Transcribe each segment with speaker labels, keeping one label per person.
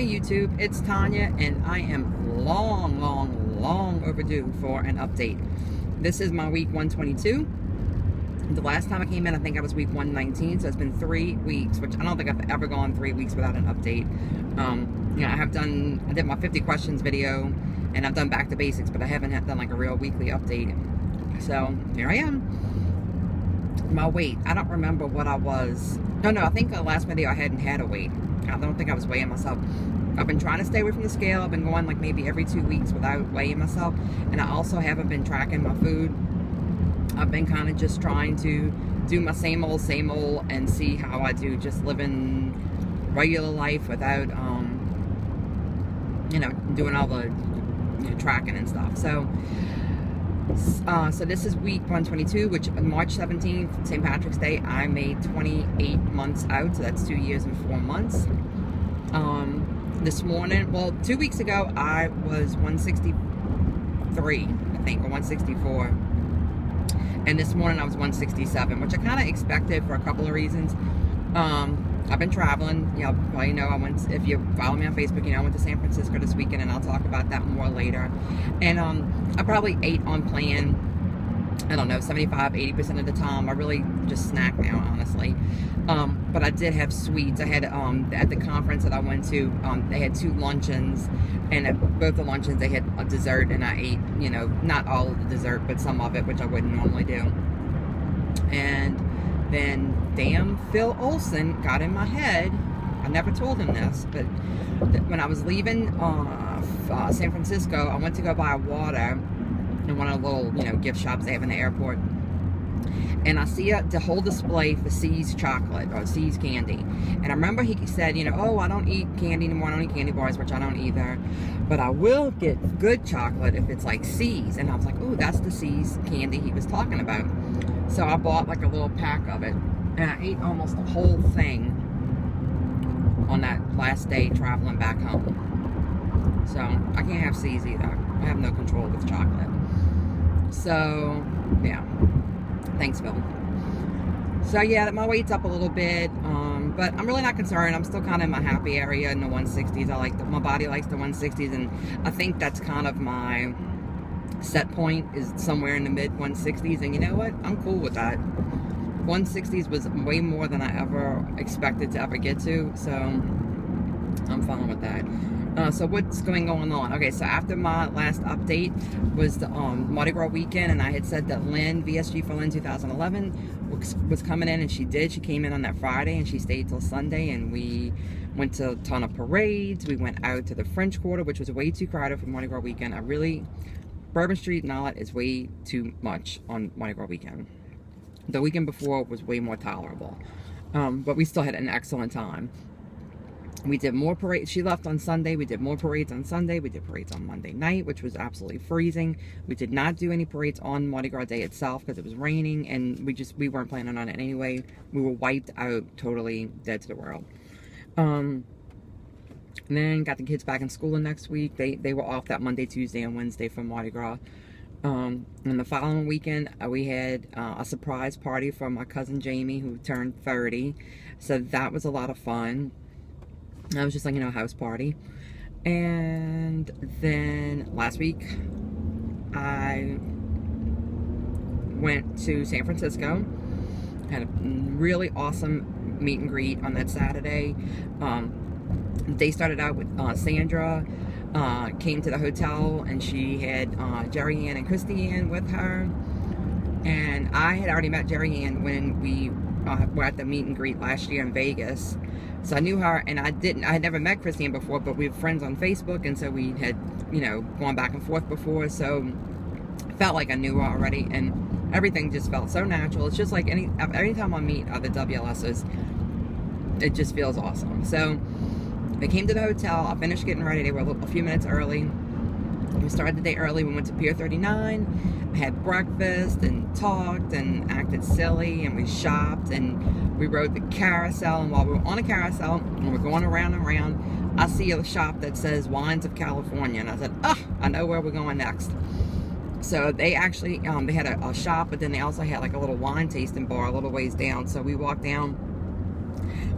Speaker 1: Hey YouTube, it's Tanya, and I am long overdue for an update. This is my week 122. The last time I came in, I think I was week 119, so it's been 3 weeks, which I don't think I've ever gone 3 weeks without an update. You know, I did my 50 questions video, and I've done back to basics, but I haven't done like a real weekly update. So here I am. My weight, I don't remember what I was. No, I think the last video I hadn't had a weight. I don't think I was weighing myself. I've been trying to stay away from the scale. I've been going like maybe every 2 weeks without weighing myself. And I also haven't been tracking my food. I've been kind of just trying to do my same old, and see how I do just living regular life without, you know, doing all the tracking and stuff. So this is week 122, which March 17th, St. Patrick's Day, I made 28 months out, so that's 2 years and 4 months. This morning, well, 2 weeks ago, I was 163, I think, or 164. And this morning I was 167, which I kind of expected for a couple of reasons. I've been traveling. You know, probably know if you follow me on Facebook, you know I went to San Francisco this weekend, and I'll talk about that more later. And I probably ate on plan, I don't know, 75–80% of the time. I really just snack now, honestly. But I did have sweets. I had at the conference that I went to, they had 2 luncheons, and at both the luncheons they had a dessert, and I ate, you know, not all of the dessert, but some of it, which I wouldn't normally do. And then damn Phil Olson got in my head. I never told him this, but when I was leaving San Francisco, I went to go buy water in one of the little, you know, gift shops they have in the airport. And I see the whole display for C's chocolate, or C's candy. And I remember he said, you know, oh, I don't eat candy anymore, I don't eat candy bars, which I don't either. But I will get good chocolate if it's like C's. And I was like, ooh, that's the C's candy he was talking about. So I bought like a little pack of it. And I ate almost the whole thing on that last day traveling back home. So I can't have C's either. I have no control with chocolate. So, yeah. Thanks, Phil. So yeah, my weight's up a little bit, but I'm really not concerned. I'm still kind of in my happy area in the 160s. My body likes the 160s, and I think that's kind of my set point, is somewhere in the mid 160s. And you know what? I'm cool with that. 160s was way more than I ever expected to ever get to, so I'm fine with that. So what's going on? Okay, so after my last update was the Mardi Gras weekend, and I had said that Lynn, VSG for Lynn 2011 was coming in, and she did. She came in on that Friday, and she stayed till Sunday, and we went to a ton of parades. We went out to the French Quarter, which was way too crowded for Mardi Gras weekend. Bourbon Street and all that is way too much on Mardi Gras weekend. The weekend before was way more tolerable, but we still had an excellent time. We did more parades. She left on Sunday. We did more parades on Sunday. We did parades on Monday night, which was absolutely freezing. We did not do any parades on Mardi Gras Day itself because it was raining, and we weren't planning on it anyway. We were wiped out, totally dead to the world. And then got the kids back in school the next week. They were off that Monday, Tuesday, and Wednesday for Mardi Gras. And the following weekend, we had a surprise party for my cousin Jamie, who turned 30. So that was a lot of fun. I was just like, you know, a house party. And then last week I went to San Francisco, had a really awesome meet and greet on that Saturday. They started out with Sandra came to the hotel, and she had Jerry Ann and Christy Ann with her. And I had already met Jerry Ann when we were at the meet and greet last year in Vegas. So I knew her, and I had never met Christy Ann before, but we were friends on Facebook, and so we had, you know, gone back and forth before, so I felt like I knew her already, and everything just felt so natural. It's just like anytime I meet other WLSers, it just feels awesome. So they came to the hotel. I finished getting ready. They were a few minutes early. We started the day early. We went to Pier 39, had breakfast, and talked, and acted silly, and we shopped, and we rode the carousel. And while we were on a carousel, and we're going around and around, I see a shop that says Wines of California, and I said, I know where we're going next. So they actually, they had a shop, but then they also had like a little wine tasting bar a little ways down. So we walked down,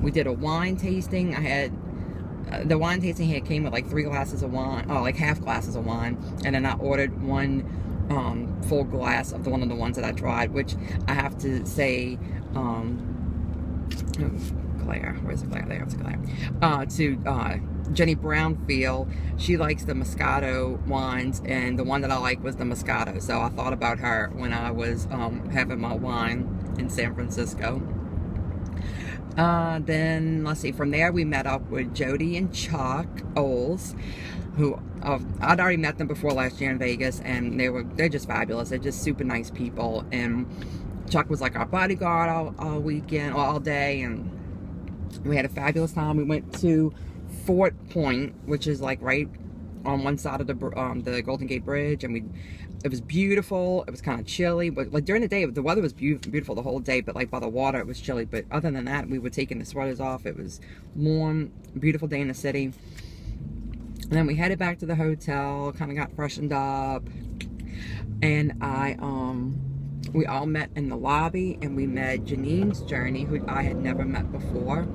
Speaker 1: we did a wine tasting. I had the wine tasting here came with like 3 glasses of wine, oh, like half glasses of wine, and then I ordered 1 full glass of one of the ones that I tried, which I have to say, Claire, where's Claire? There's Claire. To Jenny Brownfield, she likes the Moscato wines, and the one that I like was the Moscato. So I thought about her when I was having my wine in San Francisco. Then let's see. From there, we met up with Jody and Chuck Oles, who I'd already met them before last year in Vegas, and they're just fabulous. They're just super nice people, and Chuck was like our bodyguard all weekend, all day, and we had a fabulous time. We went to Fort Point, which is like right on one side of the Golden Gate Bridge, and it was beautiful. It was kind of chilly, but like during the day, the weather was beautiful the whole day, but like by the water, it was chilly. But other than that, we were taking the sweaters off. It was warm, beautiful day in the city. And then we headed back to the hotel, kind of got freshened up, and we all met in the lobby, and we met Janine's Journey, who I had never met before,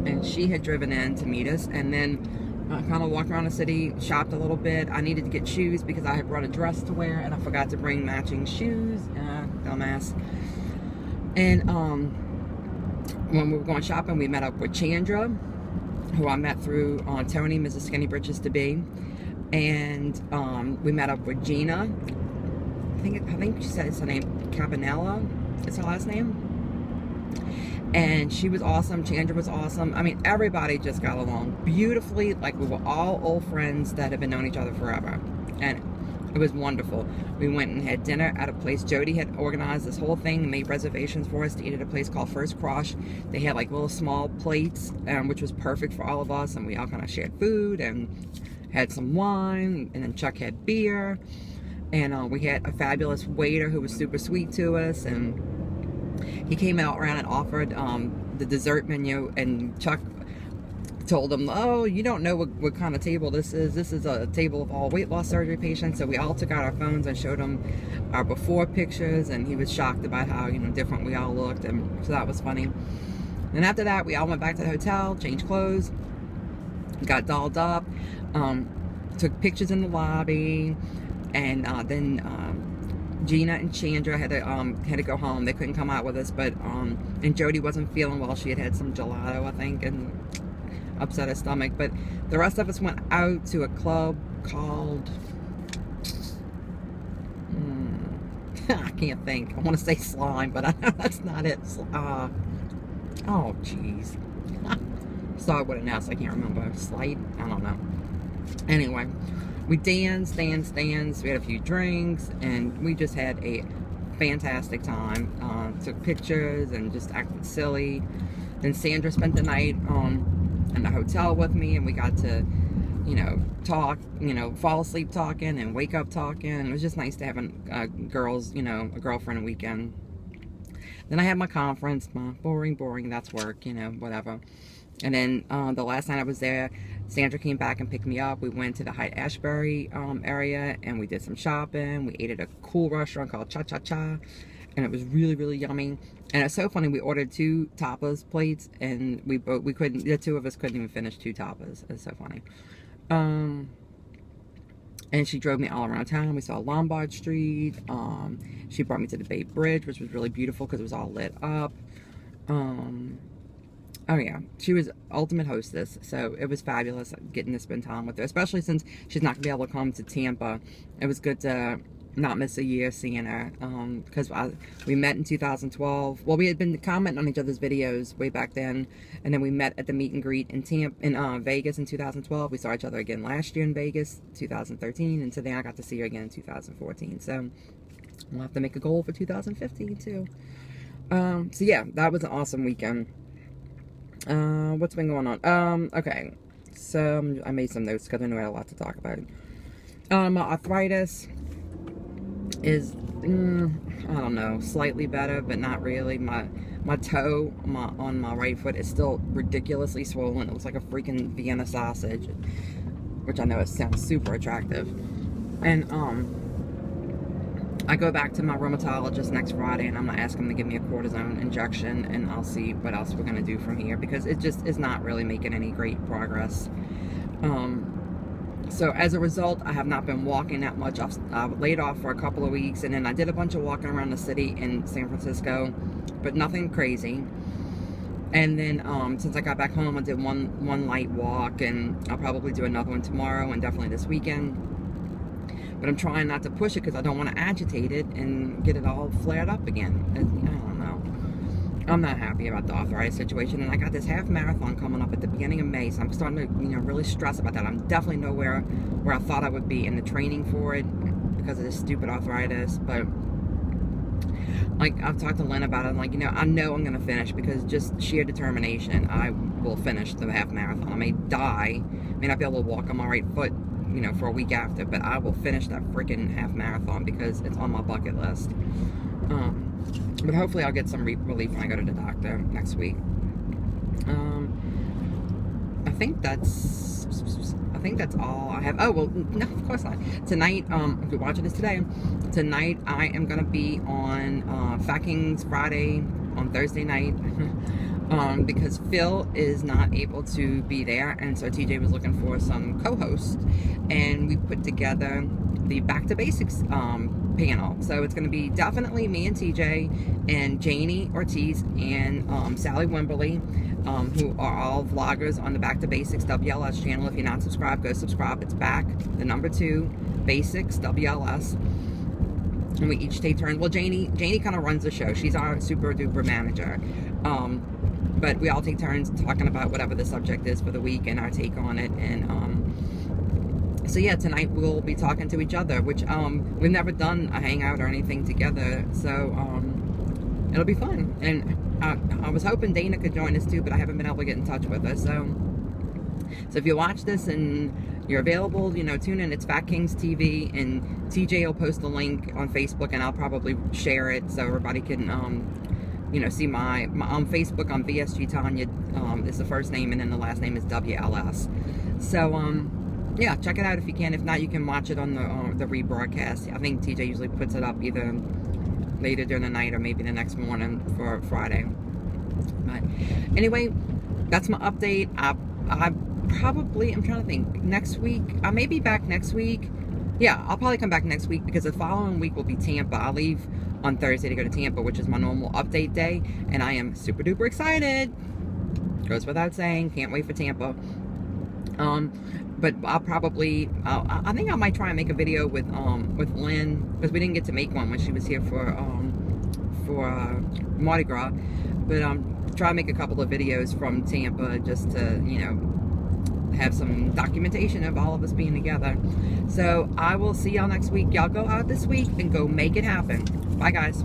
Speaker 1: and she had driven in to meet us. And then I kind of walked around the city, shopped a little bit. I needed to get shoes because I had brought a dress to wear, and I forgot to bring matching shoes. Dumbass. And when we were going shopping, we met up with Chandra, who I met through Tony, Mrs. Skinny Britches to be, and we met up with Gina. I think she said it's her name, Cabanella, it's her last name. And she was awesome. Chandra was awesome. I mean, everybody just got along beautifully. Like, we were all old friends that had been knowing each other forever. And it was wonderful. We went and had dinner at a place. Jody had organized this whole thing and made reservations for us to eat at a place called First Crush. They had like little small plates, which was perfect for all of us. And we all kind of shared food and had some wine. And then Chuck had beer. And we had a fabulous waiter who was super sweet to us, and he came out around and offered the dessert menu, and Chuck told him, oh, you don't know what kind of table this is. This is a table of all weight loss surgery patients. So we all took out our phones and showed him our before pictures, and he was shocked about how, you know, different we all looked, and so that was funny. And after that, we all went back to the hotel, changed clothes, got dolled up, took pictures in the lobby. And then Gina and Chandra had to go home. They couldn't come out with us, but and Jody wasn't feeling well. She had had some gelato, I think, and upset her stomach. But the rest of us went out to a club called I can't think. I want to say Slime, but I know that's not it. Oh jeez. Sorry, what it now? I can't remember. Slide? I don't know. Anyway. We danced, we had a few drinks, and we just had a fantastic time. Took pictures and just acted silly. Then Sandra spent the night in the hotel with me, and we got to, you know, talk, you know, fall asleep talking and wake up talking. It was just nice to have a girlfriend weekend. Then I had my conference, my boring, that's work, you know, whatever. And then the last night I was there, Sandra came back and picked me up. We went to the Haight-Ashbury area, and we did some shopping. We ate at a cool restaurant called Cha Cha Cha, and it was really yummy. And it's so funny, we ordered 2 tapas plates, and the 2 of us couldn't even finish 2 tapas. It's so funny. And she drove me all around town. We saw Lombard Street. She brought me to the Bay Bridge, which was really beautiful because it was all lit up. Oh yeah, she was ultimate hostess, so it was fabulous getting to spend time with her, especially since she's not going to be able to come to Tampa. It was good to not miss a year seeing her, because we met in 2012. Well, we had been commenting on each other's videos way back then, and then we met at the meet and greet in Vegas in 2012. We saw each other again last year in Vegas, 2013, and today I got to see her again in 2014. So we'll have to make a goal for 2015 too. So yeah, that was an awesome weekend. What's been going on? Okay, so I made some notes because I knew I had a lot to talk about. My arthritis is, I don't know, slightly better, but not really. My toe on my right foot is still ridiculously swollen. It looks like a freaking Vienna sausage, which I know it sounds super attractive. And I go back to my rheumatologist next Friday, and I'm going to ask him to give me a cortisone injection, and I'll see what else we're going to do from here, because it just is not really making any great progress. So as a result, I have not been walking that much. I've laid off for a couple of weeks, and then I did a bunch of walking around the city in San Francisco, but nothing crazy. And then since I got back home, I did one light walk, and I'll probably do another one tomorrow and definitely this weekend. But I'm trying not to push it because I don't want to agitate it and get it all flared up again. I don't know. I'm not happy about the arthritis situation, and I got this half marathon coming up at the beginning of May, so I'm starting to, really stress about that. I'm definitely nowhere where I thought I would be in the training for it because of this stupid arthritis, but like, I've talked to Lynn about it. I'm like, I know I'm going to finish, because just sheer determination, I will finish the half marathon. I may die, may not be able to walk on my right foot, for a week after, but I will finish that freaking half marathon because it's on my bucket list. But hopefully I'll get some relief when I go to the doctor next week. I think that's all I have. Oh, well, no, of course not. Tonight, if you're watching this today, tonight I am going to be on Fat Kings Friday on Thursday night. Because Phil is not able to be there, and so TJ was looking for some co-hosts, and we put together the Back to Basics panel. So it's going to be definitely me and TJ and Janie Ortiz and Sally Wimberly, who are all vloggers on the Back to Basics WLS channel. If you're not subscribed, go subscribe. It's back, the number 2, Basics WLS. And we each take turns. Well, Janie kind of runs the show. She's our super duper manager. But we all take turns talking about whatever the subject is for the week and our take on it. And so yeah, tonight we'll be talking to each other, which we've never done a hangout or anything together. So it'll be fun. And I was hoping Dana could join us too, but I haven't been able to get in touch with her. So if you watch this and you're available, tune in. It's Fat Kings TV, and TJ will post the link on Facebook, and I'll probably share it so everybody can see my on Facebook. On VSG Tanya is the first name, and then the last name is WLS. So yeah, check it out if you can. If not, you can watch it on the rebroadcast. I think TJ usually puts it up either later during the night or maybe the next morning for Friday. But anyway, that's my update. I probably, I'm trying to think, next week, I may be back next week. Yeah, I'll probably come back next week, because the following week will be Tampa. I'll leave on Thursday to go to Tampa, which is my normal update day, and I am super duper excited. Goes without saying, can't wait for Tampa. But I'll probably, I think I might try and make a video with Lynn, because we didn't get to make one when she was here for Mardi Gras. But try to make a couple of videos from Tampa just to, have some documentation of all of us being together. So I will see y'all next week. Y'all go out this week and go make it happen. Bye, guys.